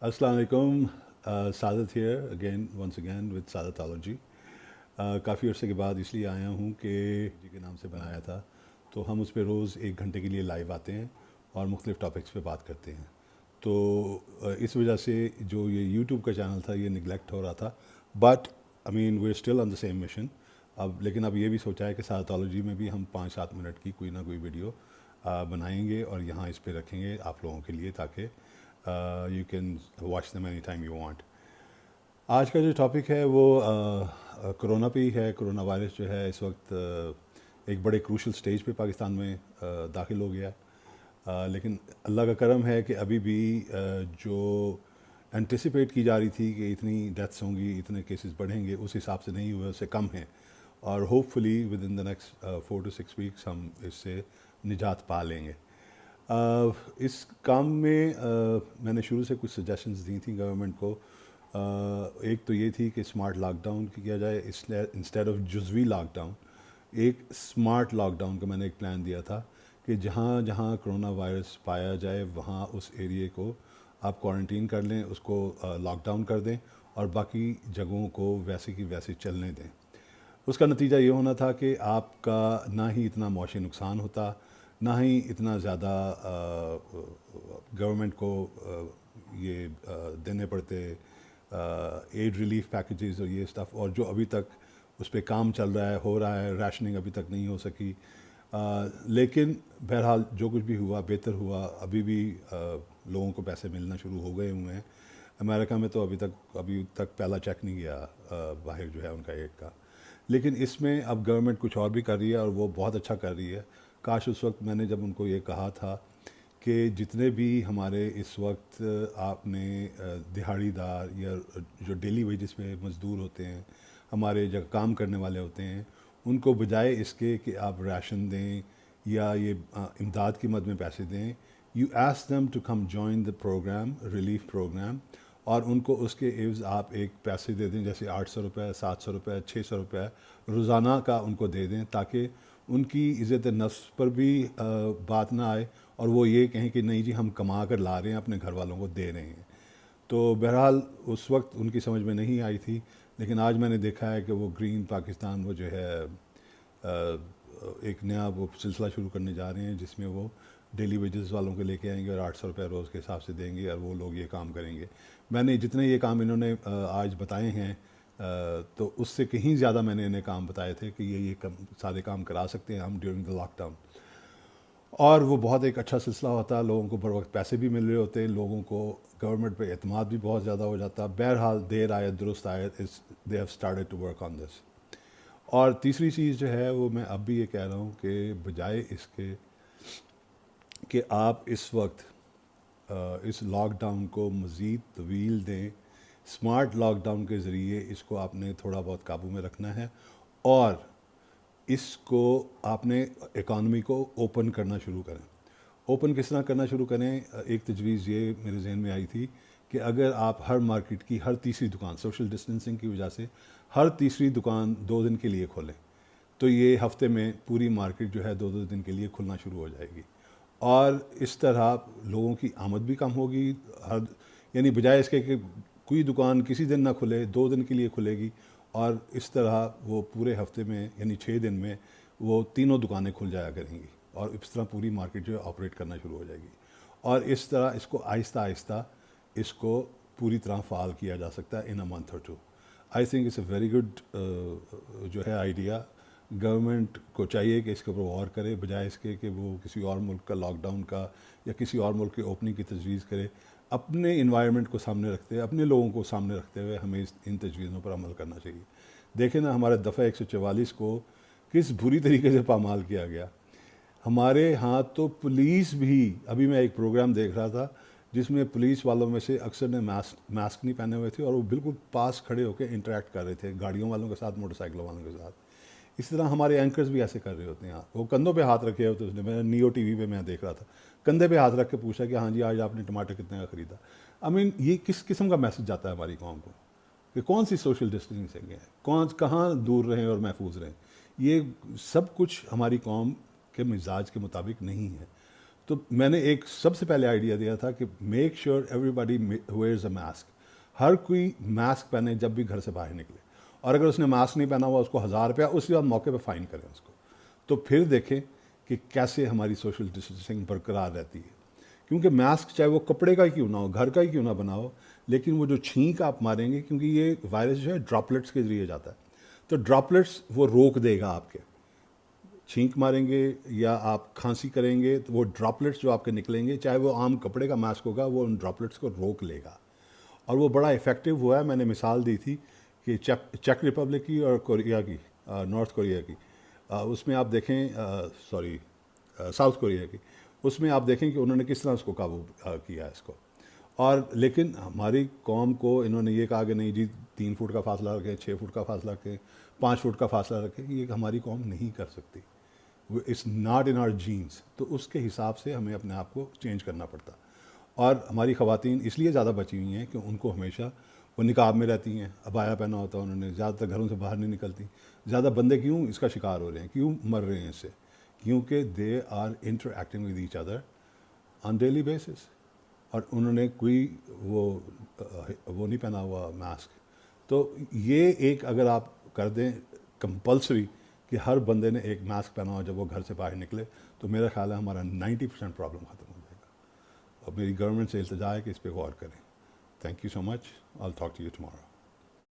अस्सलाम वालेकुम। Sadat here again once again with Sadatology. काफ़ी अरसे के बाद इसलिए आया हूँ कि जी के नाम से बनाया था, तो हम उस पर रोज़ 1 घंटे के लिए लाइव आते हैं और मुख्तलिफ़ टॉपिक्स पे बात करते हैं। तो इस वजह से जो ये यूट्यूब का चैनल था ये निगलेक्ट हो रहा था, but I mean we are still on the same mission. लेकिन अब ये भी सोचा है कि सादतोलॉजी में भी हम 5-7 मिनट की कोई ना कोई वीडियो बनाएंगे और यहाँ इस पे रखेंगे आप लोगों के लिए, ताकि you can watch them any time you want. आज का जो टॉपिक है वो कोरोना पे ही है। कोरोना वायरस जो है इस वक्त एक बड़े क्रूशल स्टेज पे पाकिस्तान में दाखिल हो गया। लेकिन अल्लाह का करम है कि अभी भी जो एंटिसिपेट की जा रही थी कि इतनी डेथ्स होंगी, इतने केसेस बढ़ेंगे, उस हिसाब से नहीं हुए, उससे कम हैं। और hopefully with in the next 4 to 6 weeks हम इससे निजात पा लेंगे। इस काम में मैंने शुरू से कुछ सजेशंस दी थी गवर्नमेंट को। एक तो ये थी कि स्मार्ट लॉकडाउन किया जाए इंस्टेड ऑफ जुज़वी लॉकडाउन। एक स्मार्ट लॉकडाउन का मैंने एक प्लान दिया था कि जहाँ जहाँ कोरोना वायरस पाया जाए वहाँ उस एरिए को आप क्वारंटीन कर लें, उसको लॉकडाउन कर दें और बाकी जगहों को वैसे की वैसे चलने दें। उसका नतीजा ये होना था कि आपका ना ही इतना मुआशी नुकसान होता, ना ही इतना ज़्यादा गवर्नमेंट को ये देने पड़ते एड रिलीफ पैकेजेस और ये स्टफ़, और जो अभी तक उस पर काम चल रहा है, हो रहा है। राशनिंग अभी तक नहीं हो सकी, लेकिन बहरहाल जो कुछ भी हुआ बेहतर हुआ। अभी भी लोगों को पैसे मिलना शुरू हो गए हुए हैं। अमेरिका में तो अभी तक पहला चेक नहीं गया बाहर जो है उनका एड का। लेकिन इसमें अब गवर्नमेंट कुछ और भी कर रही है और वो बहुत अच्छा कर रही है। काश उस वक्त मैंने जब उनको ये कहा था कि जितने भी हमारे इस वक्त आपने दिहाड़ीदार या जो डेली वेजेस पे मज़दूर होते हैं, हमारे जो काम करने वाले होते हैं, उनको बजाय इसके कि आप राशन दें या ये इमदाद की मद में पैसे दें, you ask them to come join the program, relief program, और उनको उसके एवज़ आप एक पैसे दे दें, जैसे 800 रुपये, 700 रुपये, 600 रुपये रोज़ाना का उनको दे दें, ताकि उनकी इज़्ज़त नफ्स पर भी बात ना आए और वो ये कहें कि नहीं जी हम कमा कर ला रहे हैं, अपने घर वालों को दे रहे हैं। तो बहरहाल उस वक्त उनकी समझ में नहीं आई थी, लेकिन आज मैंने देखा है कि वो ग्रीन पाकिस्तान वो जो है एक नया वो सिलसिला शुरू करने जा रहे हैं, जिसमें वो डेली वेजेस वालों को लेके आएंगे और 800 रुपये रोज़ के हिसाब से देंगे और वो लोग ये काम करेंगे। मैंने जितने ये काम इन्होंने आज बताए हैं, तो उससे कहीं ज़्यादा मैंने इन्हें काम बताए थे कि ये सारे काम करा सकते हैं हम ड्यूरिंग द लॉकडाउन। और वो बहुत एक अच्छा सिलसिला होता, लोगों को बर वक्त पैसे भी मिल रहे होते, लोगों को गवर्नमेंट पे एतमाद भी बहुत ज़्यादा हो जाता। बहरहाल देर आयत दुरुस्त आयत, इस they have started to work on this. और तीसरी चीज़ जो है वो मैं अब भी ये कह रहा हूँ कि बजाय इसके कि आप इस वक्त इस लॉकडाउन को मज़ीद तवील दें, स्मार्ट लॉकडाउन के ज़रिए इसको आपने थोड़ा बहुत काबू में रखना है और इसको आपने इकॉनमी को ओपन करना शुरू करें। ओपन किस तरह करना शुरू करें? एक तजवीज़ ये मेरे जहन में आई थी कि अगर आप हर मार्केट की हर तीसरी दुकान, सोशल डिस्टेंसिंग की वजह से हर तीसरी दुकान 2 दिन के लिए खोलें, तो ये हफ्ते में पूरी मार्केट जो है 2-2 दिन के लिए खुलना शुरू हो जाएगी। और इस तरह लोगों की आमद भी कम होगी। हर यानी बजाय इसके कि कोई दुकान किसी दिन ना खुले, 2 दिन के लिए खुलेगी, और इस तरह वो पूरे हफ्ते में यानी 6 दिन में वो तीनों दुकानें खुल जाया करेंगी और इस तरह पूरी मार्केट जो है ऑपरेट करना शुरू हो जाएगी। और इस तरह इसको आहिस्ता आहिस्ता इसको पूरी तरह फ़ाल किया जा सकता है इन अ मंथ और 2। I think it's a very good जो है आइडिया। गवर्नमेंट को चाहिए कि इसके ऊपर गौर करे, बजाय इसके कि वो किसी और मुल्क का लॉकडाउन का या किसी और मुल्क के ओपनिंग की तजवीज़ करे। अपने इन्वायरमेंट को सामने रखते हुए, अपने लोगों को सामने रखते हुए हमें इन तजवीज़ों पर अमल करना चाहिए। देखें ना, हमारे दफ़ा 144 को किस बुरी तरीके से पामाल किया गया। हमारे यहाँ तो पुलिस भी, अभी मैं एक प्रोग्राम देख रहा था जिसमें पुलिस वालों में से अक्सर ने मास्क नहीं पहने हुए थे और वो बिल्कुल पास खड़े होकर इंटरेक्ट कर रहे थे गाड़ियों वालों के साथ, मोटरसाइकिलों वालों के साथ। इस तरह हमारे एंकर्स भी ऐसे कर रहे होते हैं। वो कंधों पे हाथ रखे होते, उसने, मैं नियो टीवी पे मैं देख रहा था, कंधे पे हाथ रख के पूछा कि हाँ जी आज आपने टमाटर कितने का ख़रीदा। आई मीन ये किस किस्म का मैसेज जाता है हमारी कौम को कि कौन सी सोशल डिस्टेंसिंग है, कौन कहाँ दूर रहें और महफूज रहें। ये सब कुछ हमारी कौम के मिजाज के मुताबिक नहीं है। تو میں نے ایک سب سے پہلے آئیڈیا دیا تھا کہ make sure everybody wears a mask. ہر کوئی ماسک پہنے جب بھی گھر سے باہر نکلے, اور اگر اس نے ماسک نہیں پہنا ہوا اس کو 1000 روپیہ اسی وقت موقع پہ فائن کریں اس کو. تو پھر دیکھیں کہ کیسے ہماری سوشل ڈسٹینسنگ برقرار رہتی ہے. کیونکہ ماسک چاہے وہ کپڑے کا ہی کیوں نہ ہو, گھر کا ہی کیوں نہ بنا ہو, لیکن وہ جو چھینک آپ ماریں گے, کیونکہ یہ وائرس جو ہے ڈراپلیٹس کے ذریعے جاتا ہے, تو ڈراپلیٹس وہ روک دے گا. آپ کے چھینک ماریں گے یا آپ کھانسی کریں گے تو وہ ڈراپلیٹس جو آپ کے نکلیں گے, چاہے وہ عام کپڑے کا ماسک ہوگا, وہ ان ڈراپلیٹس کو روک لے گا. اور وہ بڑا افیکٹو ہوا ہے. میں نے مثال دی تھی کہ چیک ریپبلک کی اور کوریا کی, نارتھ کوریا کی, اس میں آپ دیکھیں, ساؤتھ کوریا کی, اس میں آپ دیکھیں کہ انہوں نے کس طرح اس کو قابو کیا ہے اس کو. اور لیکن ہماری قوم کو انہوں نے یہ کہا کہ نہیں جی 3 فٹ کا فاصلہ رکھیں, 6 فٹ کا فاصلہ رکھیں, 5 فٹ کا فاصلہ رکھیں. یہ ہماری قوم نہیں کر سکتی. It's not in our genes. تو اس کے حساب سے ہمیں اپنے آپ کو چینج کرنا پڑتا. اور ہماری خواتین اس لیے زیادہ بچی ہوئی ہیں کہ ان کو ہمیشہ وہ نقاب میں رہتی ہیں, عبایا پہنا ہوتا ہے انہوں نے, زیادہ تر گھروں سے باہر نہیں نکلتی. زیادہ بندے کیوں اس کا شکار ہو رہے ہیں, کیوں مر رہے ہیں اس سے؟ کیونکہ they are interacting with each other on daily basis, اور انہوں نے کوئی وہ نہیں پہنا ہوا ماسک. تو یہ ایک اگر آپ کر دیں کمپلسری کہ ہر بندے نے ایک ماسک پہنا ہوا جب وہ گھر سے باہر نکلے, تو میرا خیال ہے ہمارا 90% پرابلم ختم ہو جائے گا. اور میری گورنمنٹ سے التجا ہے کہ اس پہ غور کریں. Thank you so much. I will talk to you tomorrow.